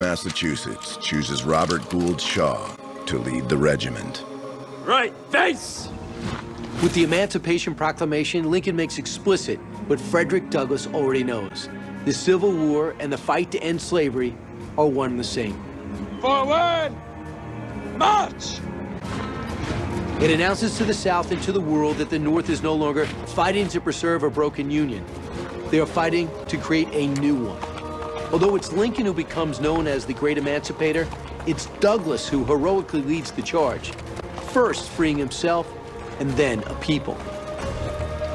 Massachusetts chooses Robert Gould Shaw to lead the regiment. Right face! With the Emancipation Proclamation, Lincoln makes explicit what Frederick Douglass already knows. The Civil War and the fight to end slavery are one and the same. Forward! March! It announces to the South and to the world that the North is no longer fighting to preserve a broken Union. They are fighting to create a new one. Although it's Lincoln who becomes known as the great emancipator, it's Douglass who heroically leads the charge, first freeing himself and then a people.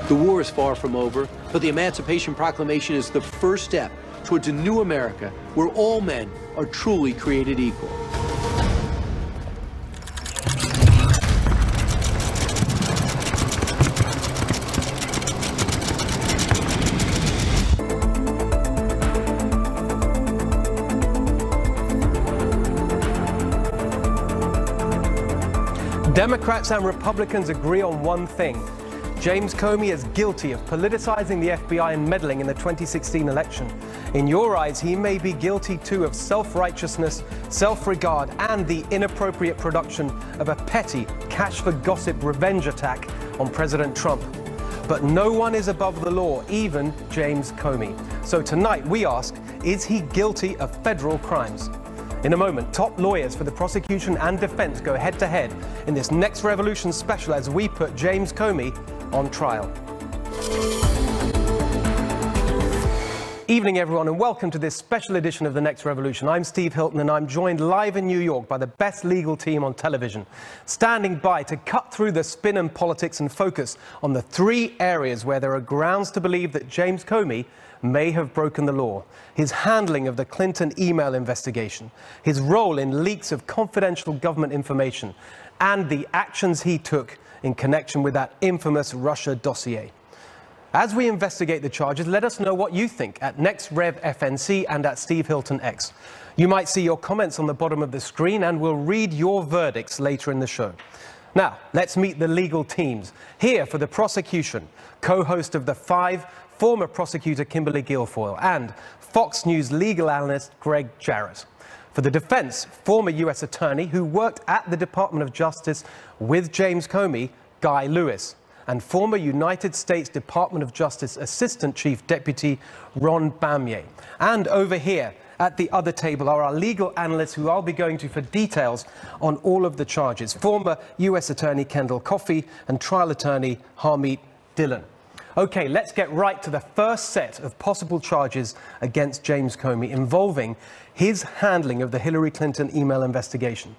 The war is far from over, but the Emancipation Proclamation is the first step towards a new America where all men are truly created equal. Democrats and Republicans agree on one thing. James Comey is guilty of politicizing the FBI and meddling in the 2016 election. In your eyes, he may be guilty too of self-righteousness, self-regard, and the inappropriate production of a petty cash-for-gossip revenge attack on President Trump. But no one is above the law, even James Comey. So tonight we ask, is he guilty of federal crimes? In a moment, top lawyers for the prosecution and defense go head-to-head in this Next Revolution special as we put James Comey on trial. Evening, everyone, and welcome to this special edition of the Next Revolution. I'm Steve Hilton, and I'm joined live in New York by the best legal team on television, standing by to cut through the spin and politics and focus on the three areas where there are grounds to believe that James Comey may have broken the law: his handling of the Clinton email investigation, his role in leaks of confidential government information, and the actions he took in connection with that infamous Russia dossier. As we investigate the charges, let us know what you think at NextRevFNC and at Steve Hilton X. You might see your comments on the bottom of the screen, and we'll read your verdicts later in the show. Now, let's meet the legal teams. Here for the prosecution, co-host of The Five, former prosecutor Kimberly Guilfoyle, and Fox News legal analyst Greg Jarrett. For the defense, former U.S. attorney who worked at the Department of Justice with James Comey, Guy Lewis, and former United States Department of Justice Assistant Chief Deputy Ron Bamier. And over here at the other table are our legal analysts who I'll be going to for details on all of the charges: former U.S. Attorney Kendall Coffey and trial attorney Harmeet Dillon. Okay, let's get right to the first set of possible charges against James Comey involving his handling of the Hillary Clinton email investigation.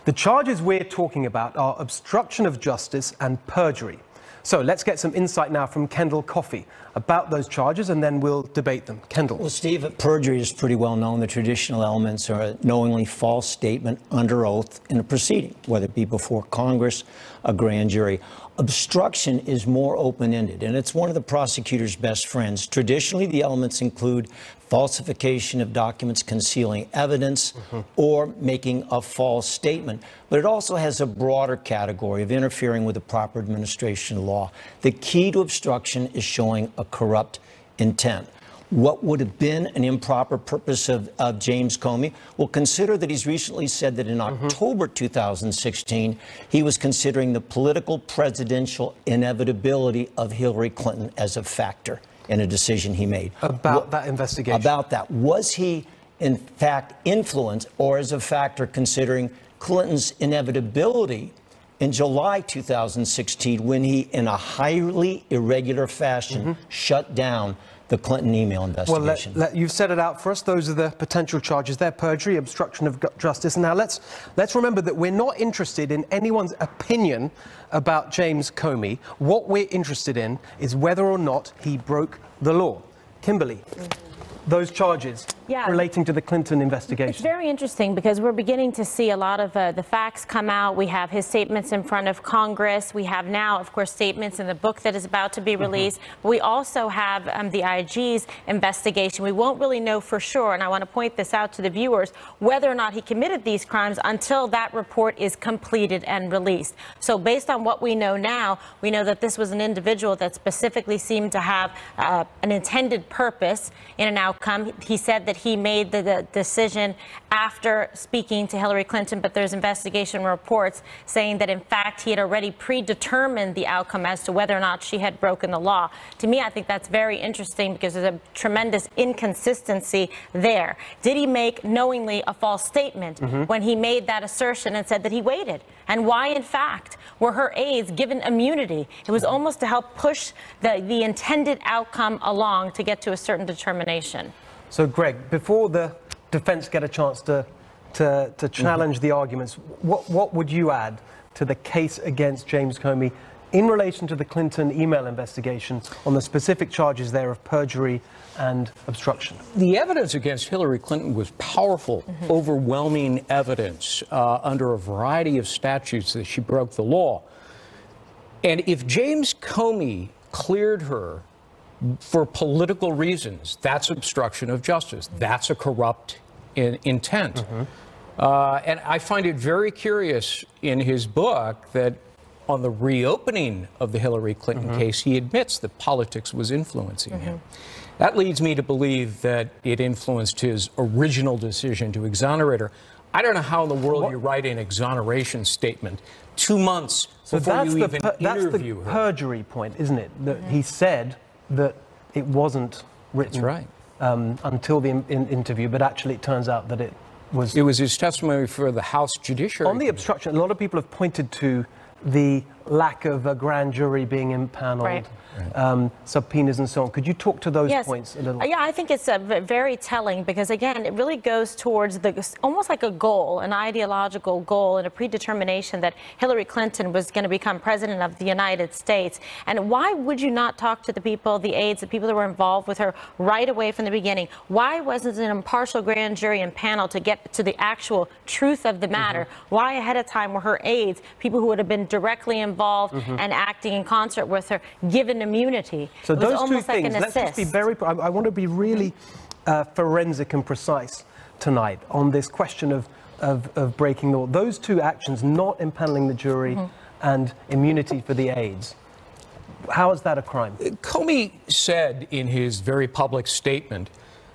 The charges we're talking about are obstruction of justice and perjury. So let's get some insight now from Kendall Coffey about those charges, and then we'll debate them. Kendall. Well, Steve, perjury is pretty well known. The traditional elements are a knowingly false statement under oath in a proceeding, whether it be before Congress, a grand jury. Obstruction is more open-ended, and it's one of the prosecutor's best friends. Traditionally, the elements include falsification of documents concealing evidence or making a false statement. But it also has a broader category of interfering with the proper administration of law. The key to obstruction is showing a corrupt intent. What would have been an improper purpose of James Comey? Well, consider that he's recently said that in October 2016, he was considering the political presidential inevitability of Hillary Clinton as a factor in a decision he made. About that investigation? About that. Was he, in fact, influenced or as a factor considering Clinton's inevitability in July 2016 when he, in a highly irregular fashion, shut down the Clinton email investigation? Well, you've set it out for us. Those are the potential charges. They're perjury, obstruction of justice. Now, let's remember that we're not interested in anyone's opinion about James Comey. What we're interested in is whether or not he broke the law. Kimberly, those charges relating to the Clinton investigation. It's very interesting because we're beginning to see a lot of the facts come out. We have his statements in front of Congress. We have now, of course, statements in the book that is about to be released. But we also have the IG's investigation. We won't really know for sure, and I want to point this out to the viewers, whether or not he committed these crimes until that report is completed and released. So based on what we know now, we know that this was an individual that specifically seemed to have an intended purpose in an outcome. He said that he made the decision after speaking to Hillary Clinton, but there's investigation reports saying that, in fact, he had already predetermined the outcome as to whether or not she had broken the law. To me, I think that's very interesting because there's a tremendous inconsistency there. Did he make knowingly a false statement when he made that assertion and said that he waited? And why, in fact, were her aides given immunity? It was almost to help push the intended outcome along to get to a certain determination. So, Greg, before the defense get a chance to challenge the arguments, what would you add to the case against James Comey in relation to the Clinton email investigation on the specific charges there of perjury and obstruction? The evidence against Hillary Clinton was powerful, overwhelming evidence under a variety of statutes that she broke the law. And if James Comey cleared her for political reasons, that's obstruction of justice. That's a corrupt intent. And I find it very curious in his book that on the reopening of the Hillary Clinton case, he admits that politics was influencing him. That leads me to believe that it influenced his original decision to exonerate her. I don't know how in the world you write an exoneration statement 2 months before you even interview her. That's the perjury point, isn't it? That he said that it wasn't written until the interview, but actually it turns out that it was. It was his testimony for the House Judiciary. On the obstruction, a lot of people have pointed to the lack of a grand jury being impaneled, subpoenas and so on. Could you talk to those points a little? Yeah, I think it's very telling because, again, it really goes towards almost like a goal, an ideological goal and a predetermination that Hillary Clinton was going to become president of the United States. And why would you not talk to the people, the aides, the people that were involved with her right away from the beginning? Why wasn't an impartial grand jury and panel to get to the actual truth of the matter? Why ahead of time were her aides, people who would have been directly involved and acting in concert with her, given immunity? So it was those almost two like things, an let's just be very, I want to be really forensic and precise tonight on this question of breaking the law. Those two actions, not impaneling the jury and immunity for the aides, how is that a crime? Comey said in his very public statement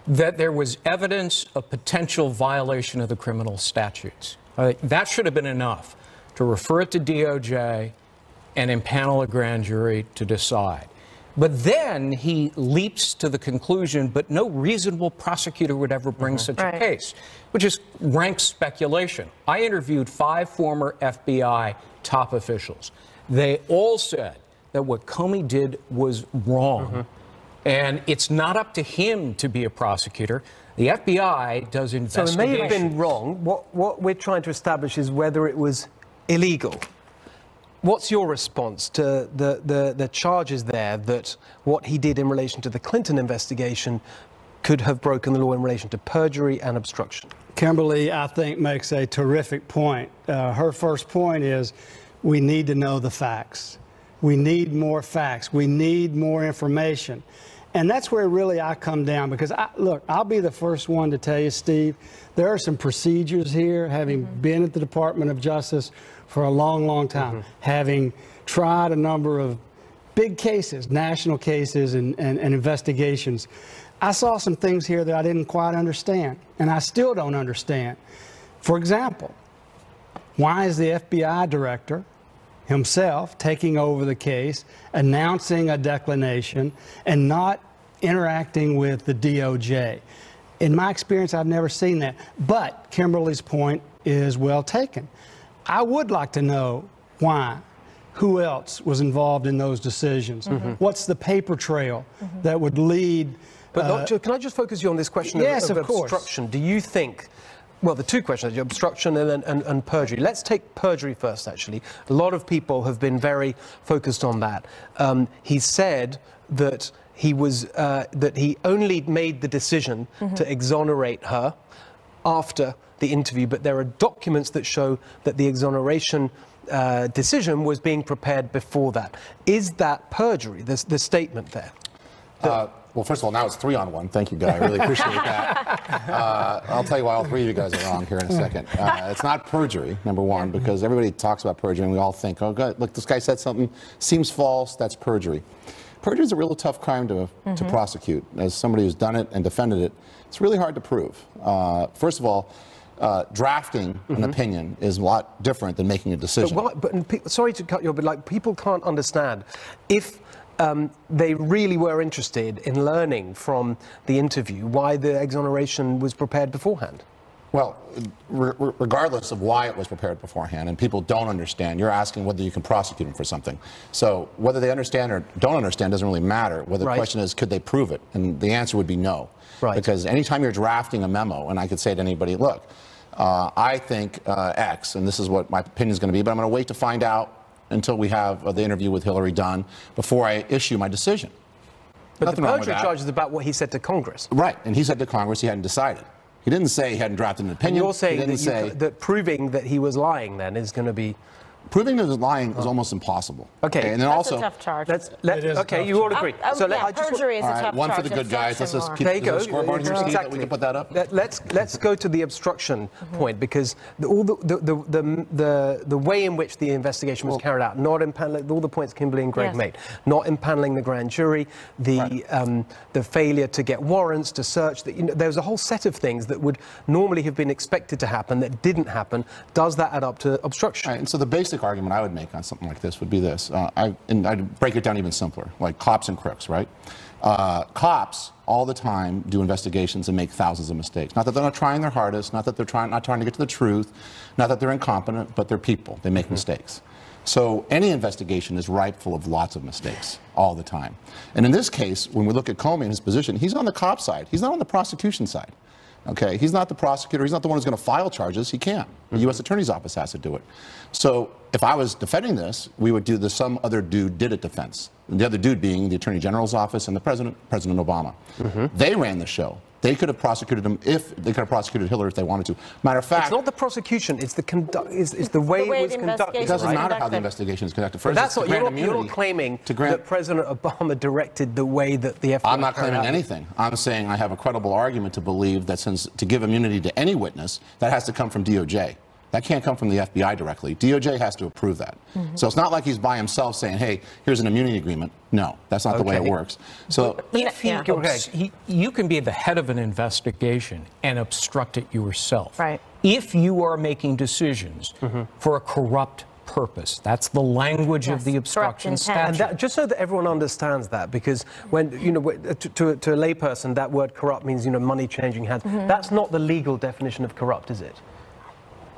that there was evidence of potential violation of the criminal statutes. That should have been enough to refer it to DOJ and impanel a grand jury to decide. But then he leaps to the conclusion, but no reasonable prosecutor would ever bring such a case, which is rank speculation. I interviewed 5 former FBI top officials. They all said that what Comey did was wrong. And it's not up to him to be a prosecutor. The FBI does investigations. So it may have been wrong. What we're trying to establish is whether it was illegal. What's your response to the charges there that what he did in relation to the Clinton investigation could have broken the law in relation to perjury and obstruction? Kimberly, I think, makes a terrific point. Her first point is we need to know the facts. We need more facts. We need more information. And that's where really I come down because, look, I'll be the first one to tell you, Steve, there are some procedures here, having been at the Department of Justice for a long, long time, having tried a number of big cases, national cases and investigations. I saw some things here that I didn't quite understand, and I still don't understand. For example, why is the FBI director himself taking over the case, announcing a declination, and not interacting with the DOJ? In my experience, I've never seen that. But Kimberly's point is well taken. I would like to know why. Who else was involved in those decisions? What's the paper trail that would lead? But can I just focus you on this question of obstruction? Do you think, well, the two questions, obstruction and perjury. Let's take perjury first, actually. A lot of people have been very focused on that. He said that he only made the decision to exonerate her after the interview, but there are documents that show that the exoneration decision was being prepared before that. Is that perjury, the statement there? Well, first of all, now it's 3-on-1. Thank you, Guy. I really appreciate that. I'll tell you why all three of you guys are wrong here in a second. It's not perjury, number one, because everybody talks about perjury and we all think, oh, God, look, this guy said something, seems false, that's perjury. Perjury is a real tough crime to prosecute. As somebody who's done it and defended it, it's really hard to prove. First of all, drafting an opinion is a lot different than making a decision. Sorry to cut you off, but like, people can't understand if they really were interested in learning from the interview why the exoneration was prepared beforehand. Well, regardless of why it was prepared beforehand, and people don't understand, you're asking whether you can prosecute them for something. So whether they understand or don't understand doesn't really matter. Whether the question is, could they prove it? And the answer would be no. Right. Because anytime you're drafting a memo, and I could say to anybody, look, I think X, and this is what my opinion is going to be, but I'm going to wait to find out until we have the interview with Hillary done before I issue my decision. But the perjury charge is about what he said to Congress. Right, and he said to Congress he hadn't decided. He didn't say he hadn't drafted an opinion. And you're saying that proving that he was lying then is going to be... Proving that he was lying is almost impossible. Okay. And then That's also, a tough charge. Okay, you all agree. Perjury is a tough charge. one for the good guys. Let's just keep the scoreboard here so that we can put that up. Let's go to the obstruction point, because all the way in which the investigation was carried out, not impaneling all the points Kimberly and Greg made, not impaneling the grand jury, the failure to get warrants to search. There was a whole set of things that would normally have been expected to happen that didn't happen. Does that add up to obstruction? Right, and so the basic argument I would make on something like this would be this. I'd break it down even simpler, like cops and crooks, right? Cops all the time do investigations and make thousands of mistakes. Not that they're not trying their hardest, not that they're not trying to get to the truth, not that they're incompetent, but they're people. They make mistakes. So any investigation is ripe full of lots of mistakes all the time. And in this case, when we look at Comey and his position, he's on the cop side. He's not on the prosecution side. Okay, he's not the prosecutor. He's not the one who's going to file charges. He can't. The U.S. Attorney's Office has to do it. So if I was defending this, we would do the some other dude did it defense. And the other dude being the Attorney General's office and the President Obama. They ran the show. They could have prosecuted him if they could have prosecuted Hillary if they wanted to. Matter of fact, it's not the prosecution; it's the the way it was conducted. It doesn't matter how the investigation is conducted. First, that's what you're not claiming that President Obama directed the way that the FBI. I'm not claiming anything. I'm saying I have a credible argument to believe that since to give immunity to any witness, that has to come from DOJ. That can't come from the FBI directly. DOJ has to approve that. So it's not like he's by himself saying, hey, here's an immunity agreement. No, that's not the way it works. So you can be the head of an investigation and obstruct it yourself. Right. If you are making decisions for a corrupt purpose. That's the language of the obstruction statute. And just so that everyone understands that, because when, to a layperson, that word corrupt means, money changing hands. That's not the legal definition of corrupt, is it?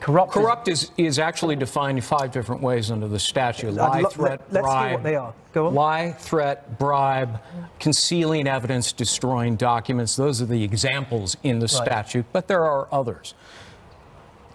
Corrupt is actually defined in 5 different ways under the statute. Lie, threat, bribe. Let's hear what they are. Go on. Lie, threat, bribe, concealing evidence, destroying documents. Those are the examples in the statute, but there are others.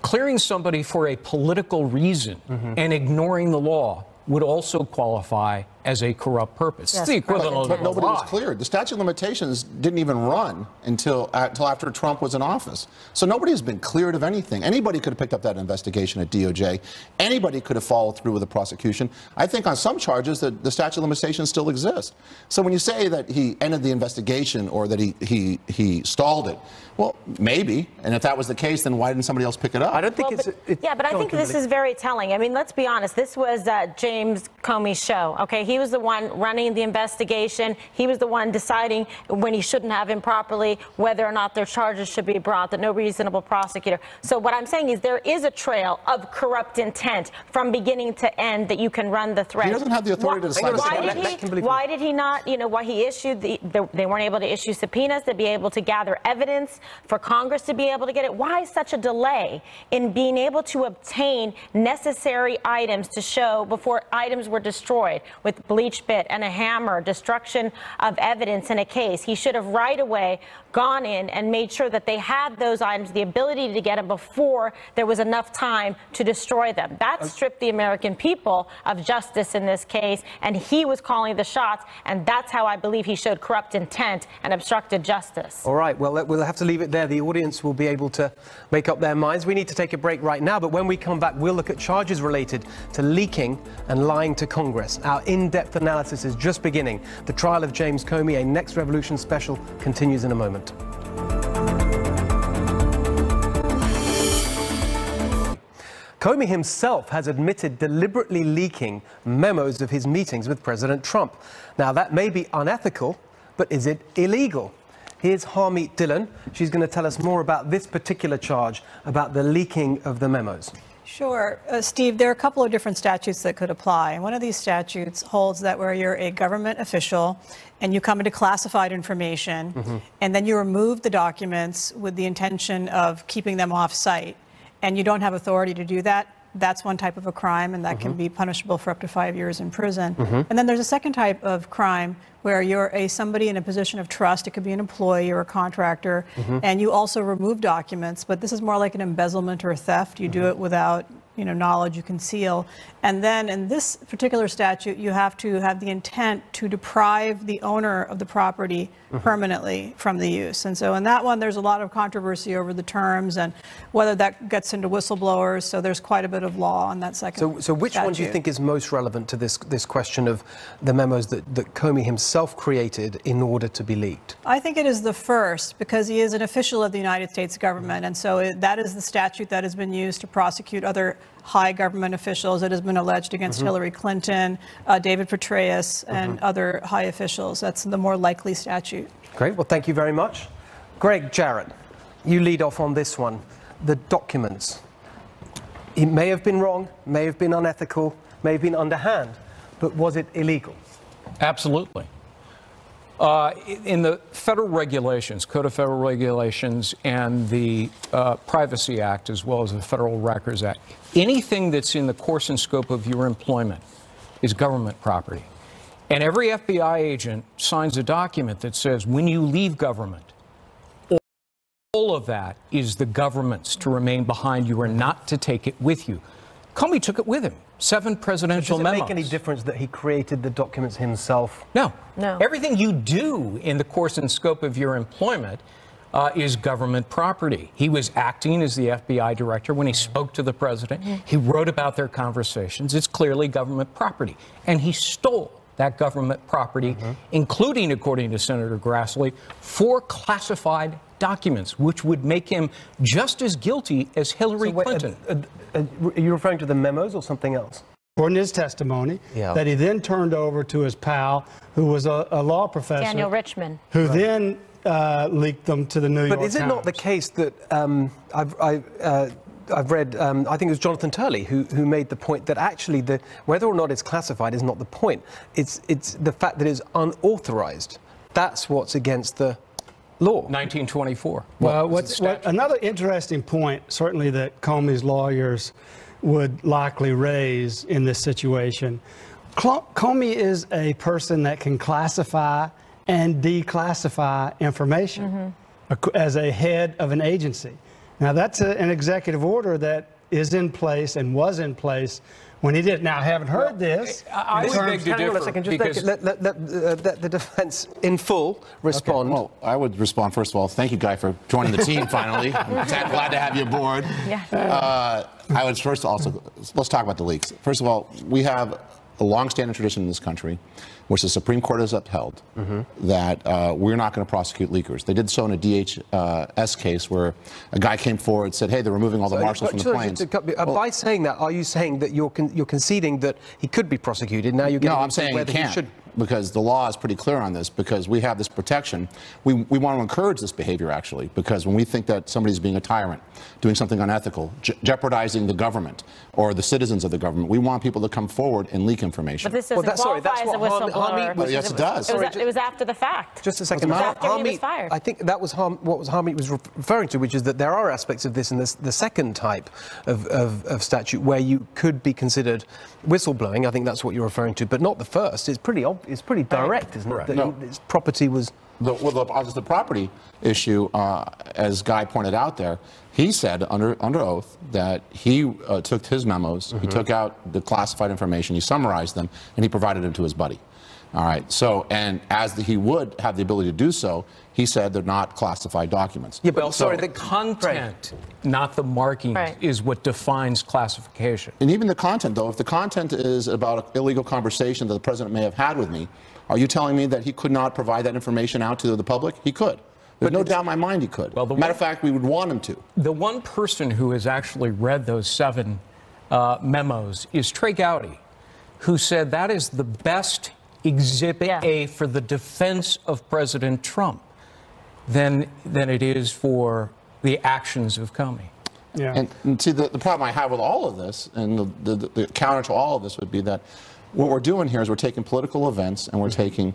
Clearing somebody for a political reason and ignoring the law would also qualify as a corrupt purpose. It's the equivalent but nobody was cleared. The statute of limitations didn't even run until after Trump was in office. So nobody has been cleared of anything. Anybody could have picked up that investigation at DOJ. Anybody could have followed through with a prosecution. I think on some charges that the statute of limitations still exists. So when you say that he ended the investigation or that he stalled it, well, maybe. And if that was the case, then why didn't somebody else pick it up? I don't think but I think this is very telling. I mean, let's be honest. This was James Comey's show, okay? He was the one running the investigation. He was the one deciding when he shouldn't have improperly whether or not their charges should be brought, that no reasonable prosecutor. So what I'm saying is there is a trail of corrupt intent from beginning to end that you can run the thread. He doesn't have the authority to decide. Why did he not, why he issued they weren't able to issue subpoenas to be able to gather evidence for Congress to be able to get it? Why such a delay in being able to obtain necessary items to show before items were destroyed with bleach bit and a hammer, destruction of evidence in a case? He should have right away gone in and made sure that they had those items, the ability to get them before there was enough time to destroy them. That stripped the American people of justice in this case, and he was calling the shots, and that's how I believe he showed corrupt intent and obstructed justice. All right, well, we'll have to leave it there. The audience will be able to make up their minds. We need to take a break right now, but when we come back, we'll look at charges related to leaking and lying to Congress. Our in-depth analysis is just beginning. The trial of James Comey, a Next Revolution special, continues in a moment. Comey himself has admitted deliberately leaking memos of his meetings with President Trump. Now, that may be unethical, but is it illegal? Here's Harmeet Dillon. She's going to tell us more about this particular charge, about the leaking of the memos. Sure. Steve, there are a couple of different statutes that could apply. And one of these statutes holds that where you're a government official and you come into classified information, and then you remove the documents with the intention of keeping them off site, and you don't have authority to do that, that's one type of a crime, and that can be punishable for up to 5 years in prison. And then there's a second type of crime where you're somebody in a position of trust. It could be an employee or a contractor, and you also remove documents, but this is more like an embezzlement or a theft. You do it without knowledge, you conceal. And then in this particular statute, you have to have the intent to deprive the owner of the property permanently from the use. And so in that one, there's a lot of controversy over the terms and whether that gets into whistleblowers. So there's quite a bit of law on that second So which one do you think is most relevant to this question of the memos that Comey himself created in order to be leaked? I think it is the first, because he is an official of the United States government. And so that is the statute that has been used to prosecute other high government officials. It has been alleged against Hillary Clinton, David Petraeus, and other high officials. That's the more likely statute. Great. Well, thank you very much. Greg Jarrett, you lead off on this one. The documents. It may have been wrong, may have been unethical, may have been underhand, but was it illegal? Absolutely. In the federal regulations, Code of Federal Regulations, and the Privacy Act, as well as the Federal Records Act, anything that's in the course and scope of your employment is government property. And every FBI agent signs a document that says when you leave government, all of that is the government's to remain behind. You are not to take it with you. Comey took it with him. 7 presidential memos. Does it make any difference that he created the documents himself? No. No. Everything you do in the course and scope of your employment is government property. He was acting as the FBI director when he spoke to the president. He wrote about their conversations. It's clearly government property. And he stole that government property, including, according to Senator Grassley, 4 classified documents, which would make him just as guilty as Hillary Clinton. Are you referring to the memos or something else? According to his testimony, that he then turned over to his pal, who was a law professor. Daniel Richman. Who then leaked them to the New York Times. But is it not the case that I've read, I think it was Jonathan Turley who made the point that actually whether or not it's classified is not the point. It's the fact that it's unauthorized. That's what's against the law. 1924. Well, another interesting point, certainly that Comey's lawyers would likely raise in this situation. Comey is a person that can classify and declassify information as a head of an agency. Now, that's an executive order that is in place and was in place when he did. Now, I haven't heard this. I would beg to differ. Hang on a second, just let the defense in full respond. Okay. Well, I would respond, first of all, thank you, Guy, for joining the team finally. I'm glad to have you aboard. Yeah. I would first also, let's talk about the leaks. First of all, we have a long-standing tradition in this country, which the Supreme Court has upheld, that we're not going to prosecute leakers. They did so in a DHS case where a guy came forward and said, hey, they're removing all the marshals from the planes. By saying that, are you saying that you're conceding that he could be prosecuted? Now you're getting No, I'm saying he can't. Because the law is pretty clear on this, because we have this protection. We want to encourage this behavior, actually, because when we think that somebody's being a tyrant, doing something unethical, jeopardizing the government or the citizens of the government, we want people to come forward and leak information. But this doesn't qualify as a whistleblower. Yes, it does. It was after the fact. Just a second. It was after he was fired. I think that was what Harmeet was referring to, which is that there are aspects of this in the second type of statute where you could be considered whistleblowing. I think that's what you're referring to, but not the first. It's pretty direct, isn't it? That his property was. The property issue, as Guy pointed out there, he said under oath that he took his memos, he took out the classified information, he summarized them, and he provided them to his buddy. All right. So, and as he would have the ability to do so, he said they're not classified documents. Yeah, but the content, not the markings, is what defines classification. And even the content, though, if the content is about an illegal conversation that the president may have had with me, are you telling me that he could not provide that information out to the public? He could. There's no doubt in my mind he could. Well, matter of fact, we would want him to. The one person who has actually read those 7 memos is Trey Gowdy, who said that is the best Exhibit A for the defense of President Trump than it is for the actions of Comey. Yeah. And see, the problem I have with all of this, and the counter to all of this would be that what we're doing here is we're taking political events and we're taking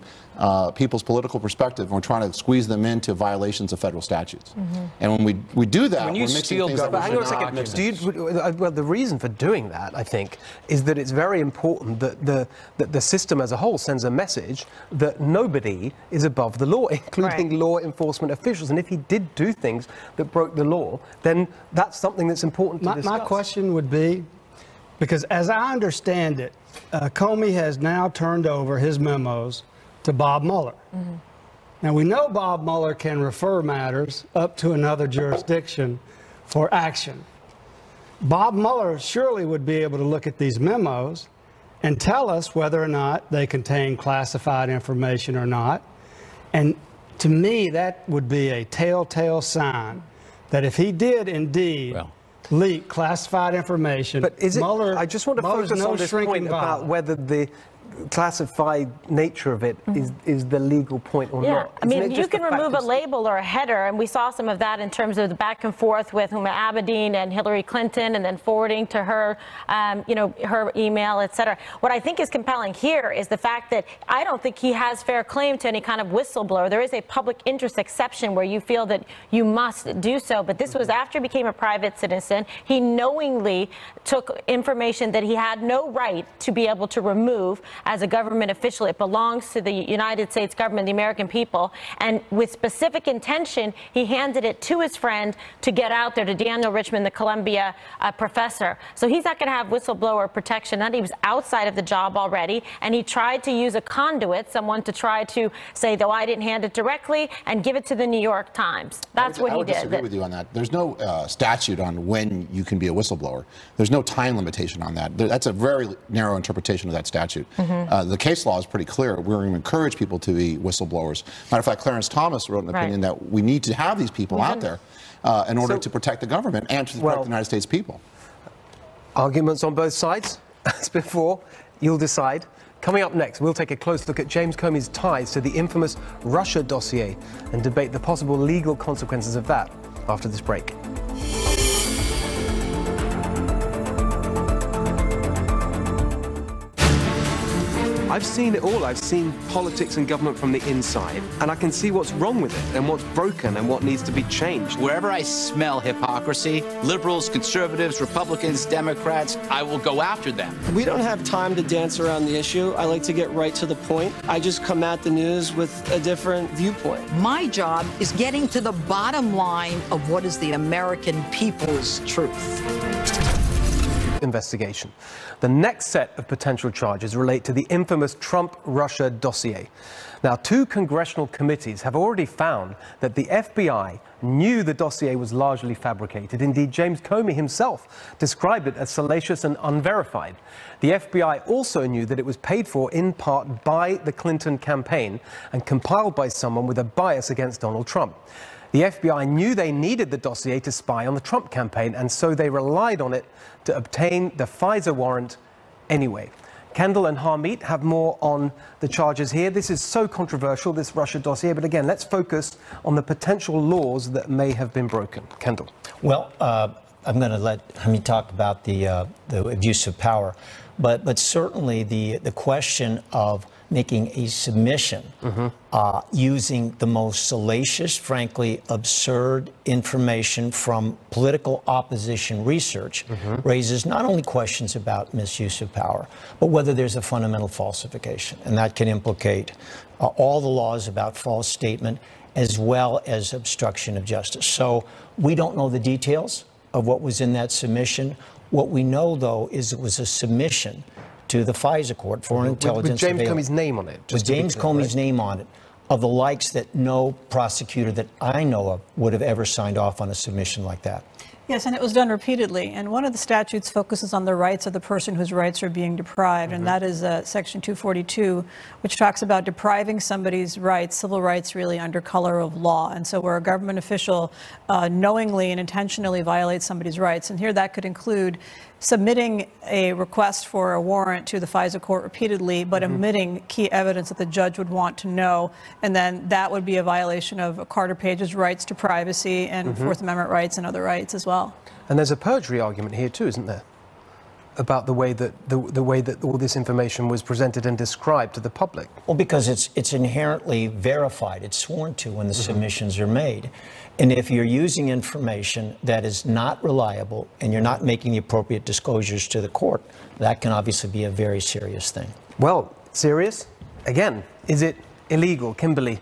people's political perspective and we're trying to squeeze them into violations of federal statutes. And when we do that, we're mixing things up. But hang on a second. Well, the reason for doing that, I think, is that it's very important that the system as a whole sends a message that nobody is above the law, including law enforcement officials. And if he did do things that broke the law, then that's something that's important to discuss. My question would be, because as I understand it, Comey has now turned over his memos to Bob Mueller. Now, we know Bob Mueller can refer matters up to another jurisdiction for action. Bob Mueller surely would be able to look at these memos and tell us whether or not they contain classified information or not. And to me, that would be a telltale sign that if he did indeed leak classified information. But is it, Mueller, I just want to focus on this point about whether the classified nature of it is the legal point or not. I mean, you can remove a label or a header, and we saw some of that in terms of the back and forth with Huma Abedin and Hillary Clinton, and then forwarding to her, her email, etc. What I think is compelling here is the fact that I don't think he has fair claim to any kind of whistleblower. There is a public interest exception where you feel that you must do so, but this was after he became a private citizen. He knowingly took information that he had no right to be able to remove as a government official. It belongs to the United States government, the American people, and with specific intention, he handed it to his friend to get out there, to Daniel Richmond, the Columbia professor. So he's not going to have whistleblower protection. That he was outside of the job already, and he tried to use a conduit, someone to try to say, though I didn't hand it directly, and give it to the New York Times. That's what he did. I would disagree with you on that. There's no statute on when you can be a whistleblower. There's no time limitation on that. That's a very narrow interpretation of that statute. The case law is pretty clear. We're going to encourage people to be whistleblowers. Matter of fact, Clarence Thomas wrote an opinion that we need to have these people out there in order to protect the government and to protect the United States people. Arguments on both sides, as before. You'll decide. Coming up next, we'll take a close look at James Comey's ties to the infamous Russia dossier and debate the possible legal consequences of that after this break. I've seen it all. I've seen politics and government from the inside, and I can see what's wrong with it and what's broken and what needs to be changed. Wherever I smell hypocrisy, liberals, conservatives, Republicans, Democrats, I will go after them. We don't have time to dance around the issue. I like to get right to the point. I just come at the news with a different viewpoint. My job is getting to the bottom line of what is the American people's truth. Investigation. The next set of potential charges relate to the infamous Trump-Russia dossier. Now, 2 congressional committees have already found that the FBI knew the dossier was largely fabricated. Indeed, James Comey himself described it as salacious and unverified. The FBI also knew that it was paid for in part by the Clinton campaign and compiled by someone with a bias against Donald Trump. The FBI knew they needed the dossier to spy on the Trump campaign, and so they relied on it to obtain the FISA warrant anyway. Kendall and Harmeet have more on the charges here. This is so controversial, this Russia dossier, but again, let's focus on the potential laws that may have been broken. Kendall. Well, I'm going to let Harmeet talk about the abuse of power, but certainly the question of making a submission using the most salacious, frankly, absurd information from political opposition research raises not only questions about misuse of power, but whether there's a fundamental falsification. And that can implicate all the laws about false statement as well as obstruction of justice. So we don't know the details of what was in that submission. What we know, though, is it was a submission to the FISA court, Foreign Intelligence With James Comey's name on it. With James Comey's name on it, of the likes that no prosecutor that I know of would have ever signed off on a submission like that. Yes, and it was done repeatedly. And one of the statutes focuses on the rights of the person whose rights are being deprived, and that is Section 242, which talks about depriving somebody's rights, civil rights really, under color of law. And so where a government official knowingly and intentionally violates somebody's rights, and here that could include submitting a request for a warrant to the FISA court repeatedly, but omitting key evidence that the judge would want to know, and then that would be a violation of Carter Page's rights to privacy and Fourth Amendment rights and other rights as well. And there's a perjury argument here too, isn't there? About the way that all this information was presented and described to the public. Well, because it's inherently verified. It's sworn to when the submissions are made. And if you're using information that is not reliable and you're not making the appropriate disclosures to the court, that can obviously be a very serious thing. Well, serious? Again, is it illegal? Kimberly,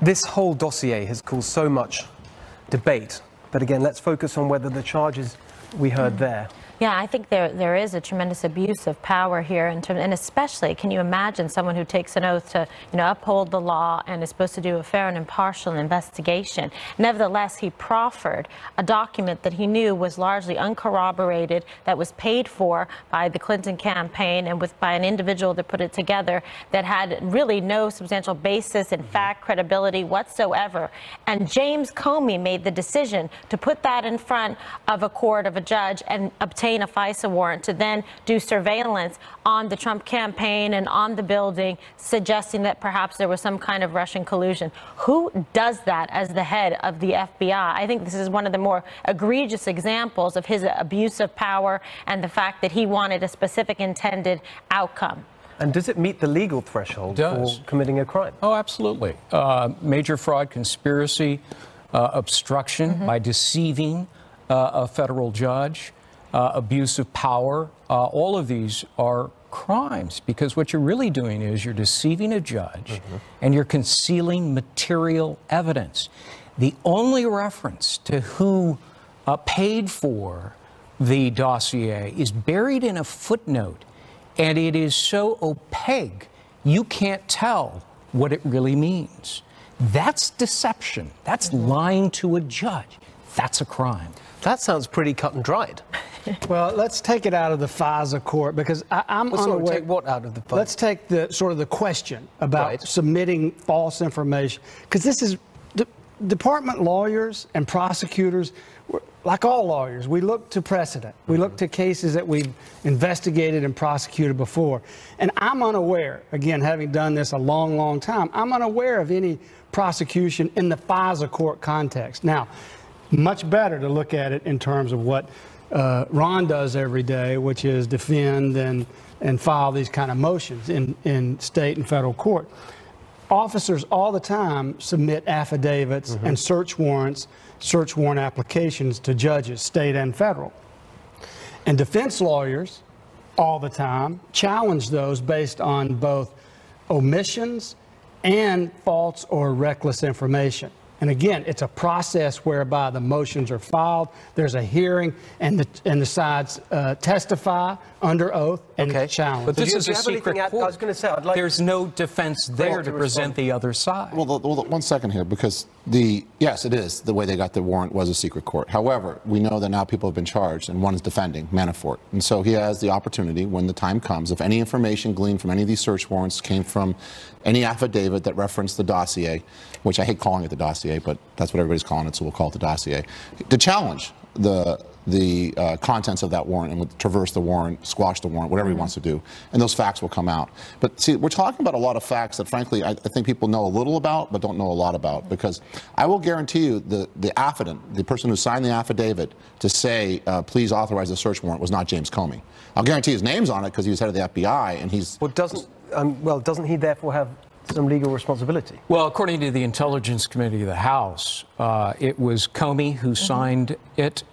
this whole dossier has caused so much debate. But again, let's focus on whether the charges we heard there. Yeah, I think there is a tremendous abuse of power here, and especially, can you imagine someone who takes an oath to, uphold the law and is supposed to do a fair and impartial investigation? Nevertheless, he proffered a document that he knew was largely uncorroborated, that was paid for by the Clinton campaign and by an individual that put it together, that had really no substantial basis in fact, credibility whatsoever. And James Comey made the decision to put that in front of a court, of a judge, and obtain a FISA warrant to then do surveillance on the Trump campaign and on the building, suggesting that perhaps there was some kind of Russian collusion. Who does that as the head of the FBI? I think this is one of the more egregious examples of his abuse of power and the fact that he wanted a specific intended outcome. And does it meet the legal threshold for committing a crime? Oh, absolutely. Major fraud, conspiracy, obstruction by deceiving a federal judge, abuse of power, all of these are crimes, because what you're really doing is you're deceiving a judge and you're concealing material evidence. The only reference to who paid for the dossier is buried in a footnote, and it is so opaque you can't tell what it really means. That's deception. That's lying to a judge. That's a crime. That sounds pretty cut and dried. Well, let's take it out of the FISA court, because I'm unaware. Take what out of the FISA? Let's take the question about submitting false information, because this is department lawyers and prosecutors. Like all lawyers, we look to precedent. We look to cases that we've investigated and prosecuted before. And I'm unaware, again, having done this a long, long time, I'm unaware of any prosecution in the FISA court context. Now, much better to look at it in terms of what Ron does every day, which is defend and file these kind of motions in state and federal court. Officers all the time submit affidavits and search warrant applications to judges, state and federal. And defense lawyers all the time challenge those based on both omissions and false or reckless information. And again, it's a process whereby the motions are filed, there's a hearing, and the sides testify under oath and challenge. But this is a secret court. I was going to say, I'd like there's no defense there to present the other side. Well, 1 second here, because yes, it is. The way they got the warrant was a secret court. However, we know that now people have been charged, and one is defending Manafort. And so he has the opportunity, when the time comes, if any information gleaned from any of these search warrants came from any affidavit that referenced the dossier, which I hate calling it the dossier, but that's what everybody's calling it, so we'll call it the dossier, to challenge the contents of that warrant and would traverse the warrant, squash the warrant, whatever he wants to do, and those facts will come out. But see, we're talking about a lot of facts that, frankly, I think people know a little about, but don't know a lot about, because I will guarantee you the affidavit, the person who signed the affidavit to say, please authorize the search warrant, was not James Comey. I'll guarantee his name's on it because he was head of the FBI, and he's... Well, doesn't he therefore have some legal responsibility? Well, according to the Intelligence Committee of the House, it was Comey who signed it.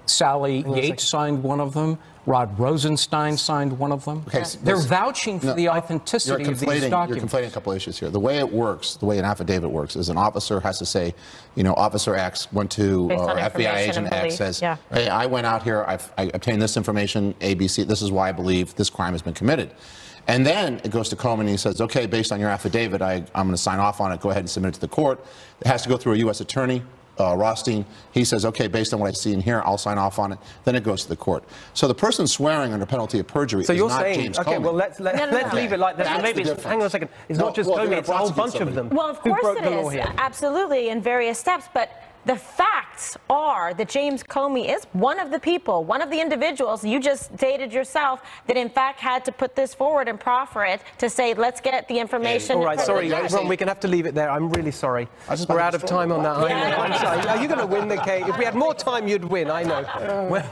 Sally Yates signed one of them. Rod Rosenstein signed one of them. Okay, they're vouching for the authenticity of these documents. You're conflating a couple of issues here. The way it works, the way an affidavit works, is an officer has to say, Officer X went to, or FBI agent X says, hey, I went out here, I obtained this information, ABC, this is why I believe this crime has been committed. And then it goes to Comey and he says, okay, based on your affidavit, I'm going to sign off on it, go ahead and submit it to the court. It has to go through a U.S. attorney. Rothstein. He says, okay, based on what I see in here, I'll sign off on it. Then it goes to the court. So the person swearing under penalty of perjury so is you're not saying, James okay, Comey. well, let's leave it like that. That's Maybe the hang on a second. It's not just well, Comey, it's a whole bunch of them. Well, of who course broke it the law is, here. absolutely, in various steps, but the facts are that James Comey is one of the people, one of the individuals you just stated yourself that in fact had to put this forward and proffer it to say, let's get the information. All right, sorry, Ron, we're going to have to leave it there. I'm really sorry. We're out of time on that. I know. I'm sorry. Are you going to win the case? If we had more time, you'd win. I know.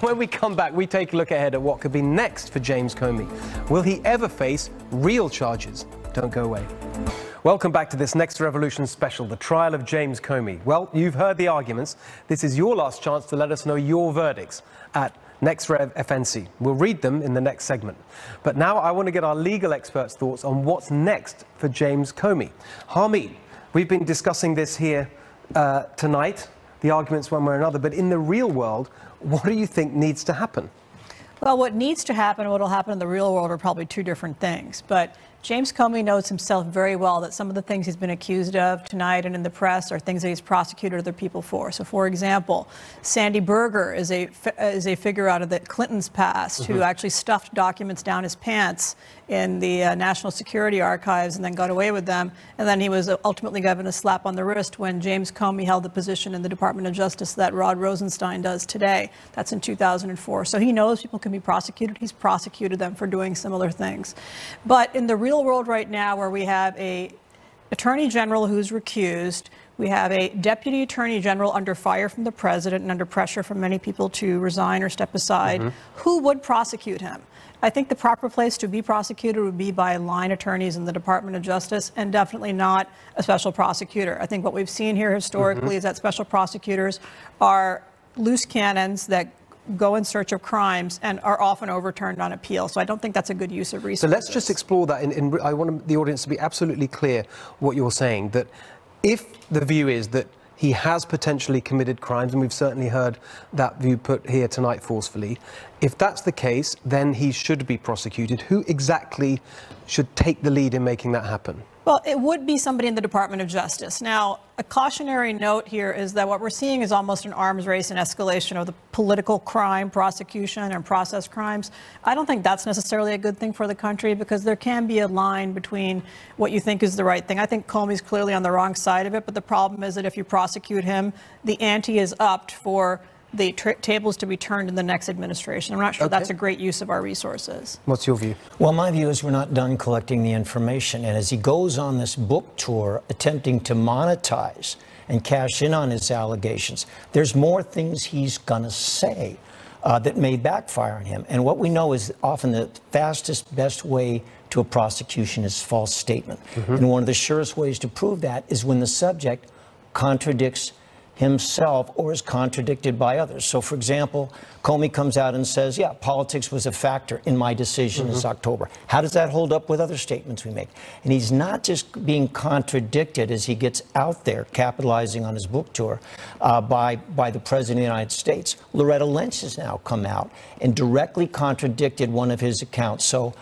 When we come back, we take a look ahead at what could be next for James Comey. Will he ever face real charges? Don't go away. Welcome back to this Next Revolution special, the trial of James Comey. Well, you've heard the arguments. This is your last chance to let us know your verdicts at NextRev FNC. We'll read them in the next segment. But now I want to get our legal experts' thoughts on what's next for James Comey. Harmeet, we've been discussing this here tonight, the arguments one way or another, but in the real world, what do you think needs to happen? Well, what needs to happen and what will happen in the real world are probably two different things. But James Comey knows himself very well that some of the things he's been accused of tonight and in the press are things that he's prosecuted other people for. So, for example, Sandy Berger is a figure out of the Clinton's past who actually stuffed documents down his pants in the National Security Archives and then got away with them. And then he was ultimately given a slap on the wrist when James Comey held the position in the Department of Justice that Rod Rosenstein does today. That's in 2004. So he knows people can be prosecuted. He's prosecuted them for doing similar things. But in the real world right now, where we have a attorney general who's recused, we have a deputy attorney general under fire from the president and under pressure from many people to resign or step aside, who would prosecute him? I think the proper place to be prosecuted would be by line attorneys in the Department of Justice and definitely not a special prosecutor. I think what we've seen here historically is that special prosecutors are loose cannons that go in search of crimes and are often overturned on appeal. So I don't think that's a good use of resources. So let's just explore that. I want the audience to be absolutely clear what you're saying, that if the view is that he has potentially committed crimes, and we've certainly heard that view put here tonight forcefully, if that's the case, then he should be prosecuted. Who exactly should take the lead in making that happen? Well, it would be somebody in the Department of Justice. Now, a cautionary note here is that what we're seeing is almost an arms race and escalation of the political crime prosecution and process crimes. I don't think that's necessarily a good thing for the country because there can be a line between what you think is the right thing. I think Comey's clearly on the wrong side of it, but the problem is that if you prosecute him, the ante is upped for the tables to be turned in the next administration. I'm not sure that's a great use of our resources. What's your view? Well, my view is we're not done collecting the information. And as he goes on this book tour attempting to monetize and cash in on his allegations, there's more things he's going to say that may backfire on him. And what we know is often the fastest, best way to a prosecution is false statement. And one of the surest ways to prove that is when the subject contradicts himself or is contradicted by others. So, for example, Comey comes out and says, yeah, politics was a factor in my decision this October. How does that hold up with other statements we make? And he's not just being contradicted as he gets out there, capitalizing on his book tour, by the President of the United States. Loretta Lynch has now come out and directly contradicted one of his accounts. So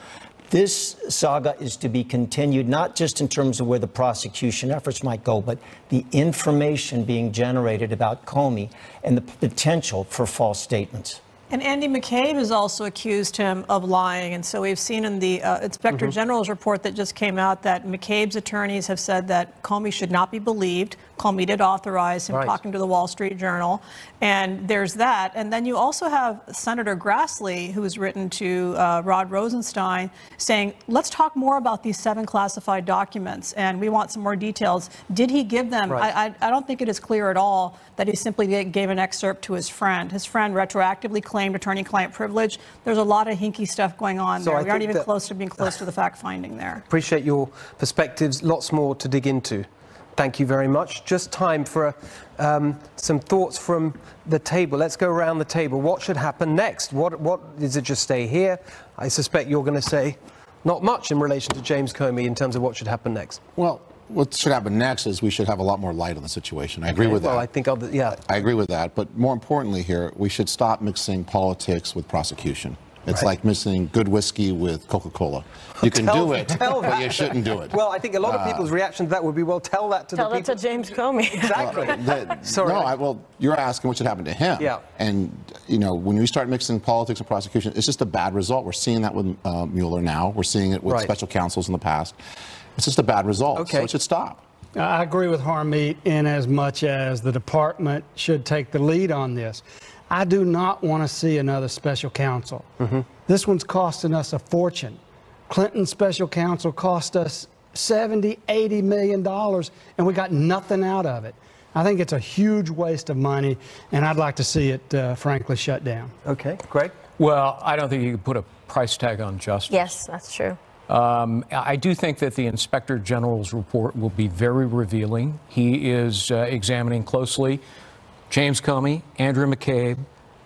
this saga is to be continued, not just in terms of where the prosecution efforts might go, but the information being generated about Comey and the potential for false statements. And Andy McCabe has also accused him of lying. And so we've seen in the Inspector General's report that just came out that McCabe's attorneys have said that Comey should not be believed. Comey did authorize him talking to the Wall Street Journal. And there's that. And then you also have Senator Grassley, who has written to Rod Rosenstein, saying, let's talk more about these 7 classified documents. And we want some more details. Did he give them? I don't think it is clear at all that he simply gave an excerpt to his friend. His friend retroactively claimed attorney-client privilege. There's a lot of hinky stuff going on there. We aren't even close to being close to the fact-finding there. Appreciate your perspectives. Lots more to dig into. Thank you very much. Just time for some thoughts from the table. Let's go around the table. What should happen next? What is it? Just stay here? I suspect you're going to say not much in relation to James Comey in terms of what should happen next. Well, what should happen next is we should have a lot more light on the situation. I agree with that. Well, I think I agree with that. But more importantly here, we should stop mixing politics with prosecution. It's like mixing good whiskey with Coca-Cola. You can do it, but you shouldn't do it. Well, I think a lot of people's reaction to that would be, well, tell that to the people. Tell that to James Comey. Exactly. Sorry. No, well, you're asking what should happen to him. Yeah. And, you know, when we start mixing politics and prosecution, it's just a bad result. We're seeing that with Mueller now. We're seeing it with special counsels in the past. It's just a bad result. So it should stop. I agree with Harmeet in as much as the department should take the lead on this. I do not want to see another special counsel. This one's costing us a fortune. Clinton's special counsel cost us $70, $80 million, and we got nothing out of it. I think it's a huge waste of money, and I'd like to see it, frankly, shut down. Okay, Greg? Well, I don't think you can put a price tag on justice. Yes, that's true. I do think that the Inspector General's report will be very revealing. He is examining closely James Comey, Andrew McCabe,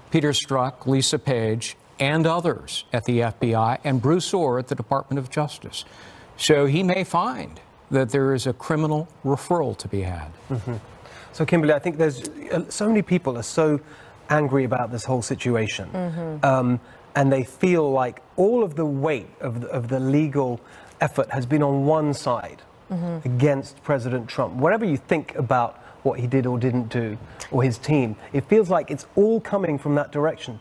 Peter Strzok, Lisa Page, and others at the FBI, and Bruce Orr at the Department of Justice. So he may find that there is a criminal referral to be had. So, Kimberly, I think there's so many people are so angry about this whole situation. And they feel like all of the weight of the legal effort has been on one side against President Trump. Whatever you think about what he did or didn't do, or his team, it feels like it's all coming from that direction.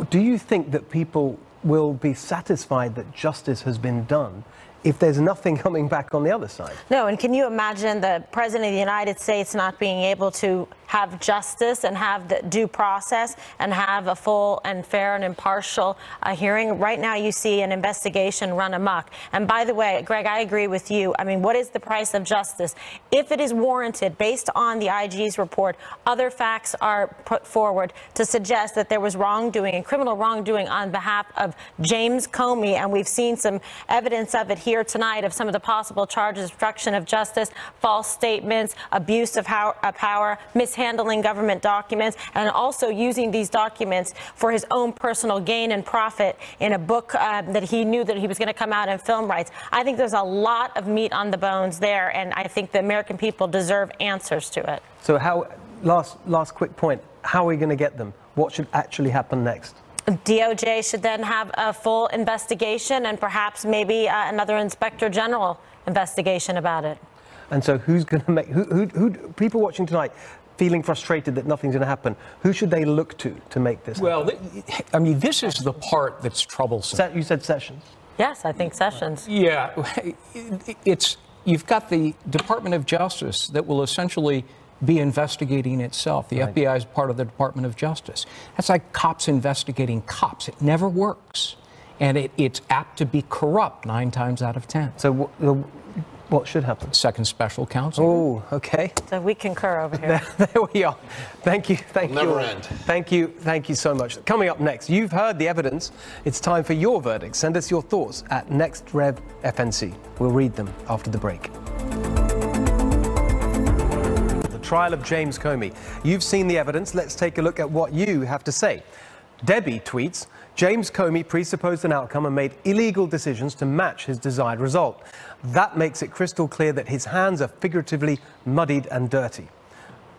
Do you think that people will be satisfied that justice has been done if there's nothing coming back on the other side? No, and can you imagine the President of the United States not being able to have justice and have the due process and have a full and fair and impartial hearing? Right now you see an investigation run amok. And by the way, Greg, I agree with you. I mean, what is the price of justice? If it is warranted, based on the IG's report, other facts are put forward to suggest that there was wrongdoing and criminal wrongdoing on behalf of James Comey, and we've seen some evidence of it here tonight of some of the possible charges: obstruction of justice, false statements, abuse of power, mishandling government documents, and also using these documents for his own personal gain and profit in a book that he knew that he was going to come out in film rights. I think there's a lot of meat on the bones there, and I think the American people deserve answers to it. So how, last quick point, how are we going to get them? What should actually happen next? DOJ should then have a full investigation and perhaps maybe another Inspector General investigation about it. And so who's going to make, who people watching tonight feeling frustrated that nothing's going to happen, who should they look to make this happen? Well, I mean, this is the part that's troublesome. You said Sessions. Yes, I think Sessions. Yeah, you've got the Department of Justice that will essentially be investigating itself. The FBI is part of the Department of Justice. That's like cops investigating cops. It never works. And it's apt to be corrupt 9 times out of 10. So what should happen? Second special counsel. Oh, okay. So we concur over here. There we are. Thank you. Never end. Thank you so much. Coming up next, you've heard the evidence. It's time for your verdict. Send us your thoughts at NextRevFNC. We'll read them after the break. Trial of James Comey. You've seen the evidence. Let's take a look at what you have to say. Debbie tweets, James Comey presupposed an outcome and made illegal decisions to match his desired result. That makes it crystal clear that his hands are figuratively muddied and dirty.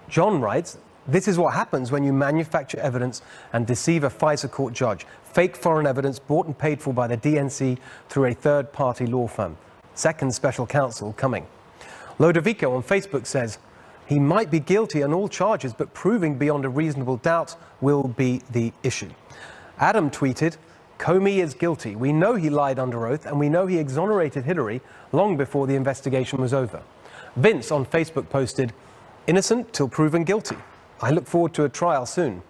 John writes, this is what happens when you manufacture evidence and deceive a FISA court judge. Fake foreign evidence bought and paid for by the DNC through a third-party law firm. Second special counsel coming. Lodovico on Facebook says, he might be guilty on all charges, but proving beyond a reasonable doubt will be the issue. Adam tweeted, Comey is guilty. We know he lied under oath, and we know he exonerated Hillary long before the investigation was over. Vince on Facebook posted, innocent till proven guilty. I look forward to a trial soon.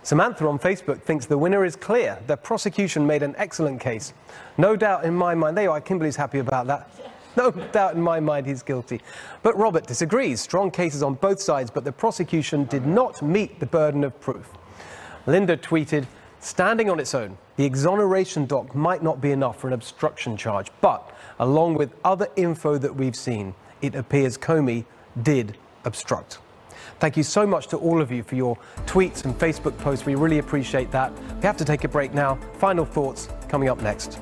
Samantha on Facebook thinks the winner is clear. The prosecution made an excellent case. No doubt in my mind, there you are, Kimberly's happy about that. No doubt in my mind he's guilty. But Robert disagrees. Strong cases on both sides, but the prosecution did not meet the burden of proof. Linda tweeted, standing on its own, the exoneration doc might not be enough for an obstruction charge, but along with other info that we've seen, it appears Comey did obstruct. Thank you so much to all of you for your tweets and Facebook posts. We really appreciate that. We have to take a break now. Final thoughts coming up next.